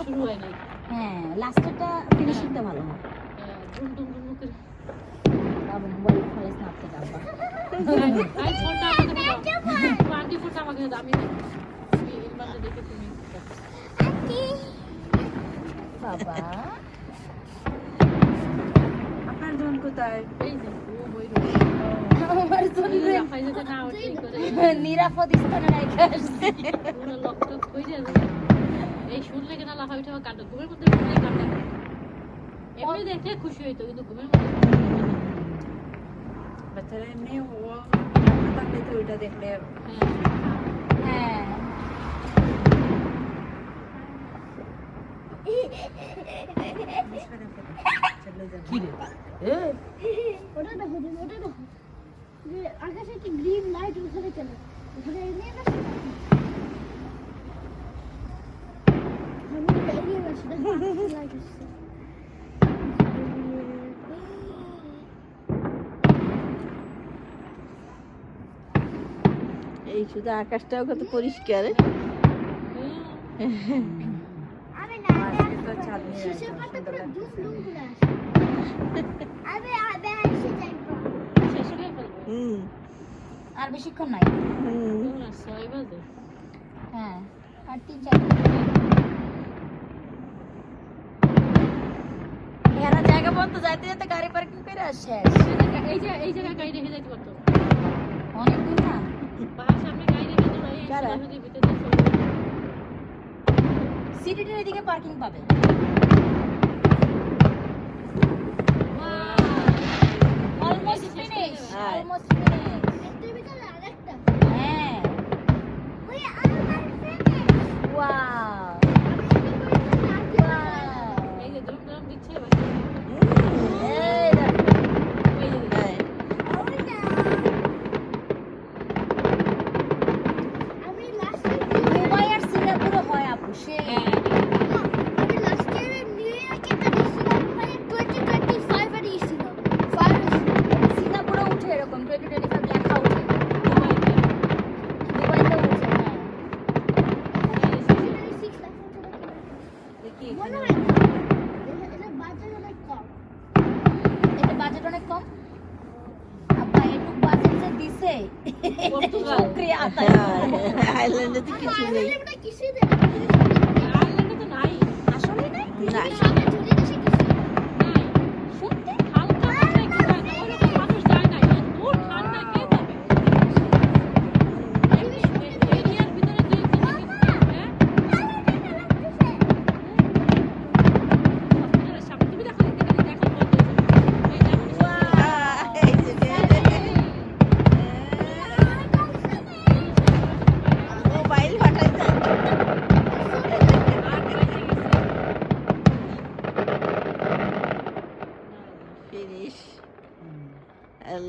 শুরু হয় নাই। হ্যাঁ লাস্টেরটা ফিনিশিংটা ভালো হয়। ডুম ডুম ডুম করে বাবা মোবাইল ফেলে স্ন্যাপতে যাবা। আই ফোনটা আমাকে দাও। আন্টি ফোনটা আমাকে দাও, আমি ইলমানটা দেখে তুমি বাবা আপনার জন কোথায়? এই যে ও বই রয়েছে। আমার জন্য লাফাই যেতে না ওঠে করে নিরাপদ স্থানে রেখে আসছে। পুরো লকটক হয়ে যায়। এই শুনলে কিনা লাফা উঠে আমার কান্না, ঘুমের মধ্যে ঘুমিয়ে কান্না করে। এমনি দেখলে খুশি হইতো, কিন্তু ঘুমের মধ্যে বাচ্চারা এমনি ও থাকলে তো ওইটা দেখলে হ্যাঁ চলে যাবে। কি রে ওটা দেখো যে আকাশে একটা গ্রিন লাইট ওখানে কেন ওখানে এনে না আমি এগিয়ে গেছি দেখো লাইট আসছে এই শুধু আকাশটাও কত পরিষ্কার। আরে না আজকে তো চাঁদনি শেষের একদম পাতা সুন্দর পুরো লাগছে। দুম করে আসে আবে এসে যাইবো শেষ করে ফেলবো। আর বেশিক্ষণ নাই। না 6 বাজে। হ্যাঁ আর 3-4 এরা জায়গা পর্যন্ত যাইতে যাইতে গাড়ি পার্কিং করে আসে এই জায়গায় গাড়ি রেখে যাইতে পারতো। অনেক দূর না। বাসার সামনে গাড়ি রেখে দিল, এই কারা? সোনাঝুরির ভিতরে দিয়ে চলে গেল। সিটির এদিকে পার্কিং পাবে। অলমোস্ট ফিনিশ হ্যাঁ। Almost finish. একটার ভিতরে আরেকটা হ্যাঁ ওই আমার ফ্রেন্ড ওয়াও এই যে ধুম ধুম দিচ্ছে এবার। এই দেখো এই যে আমি লাস্ট দুবাই আর সিঙ্গাপুরে হয় আপু সে আমি লাস্ট ইয়ারে নিউ ইয়র্কে একটা দিছিলাম মানে 2025 এর দিছিল ফার্স্ট সিঙ্গাপুরে উঠে এরকম 2025 লেখা উঠে দুবাইতে। দুবাইতে উঠে হ্যাঁ 6 লাখ দেখি মনে এখানে হয় এটা বাজার অনেক কম এটা বাজেট অনেক কম আপা এটুক বাজেট যে দিছে পর্তুগাল। শুকরিয়া আতা আইল্যান্ডে তো কিছু নেই। আয়ারল্যান্ডে কিছুই দেয় না আয়ারল্যান্ডে তো নাই। আসলে নাই না। সব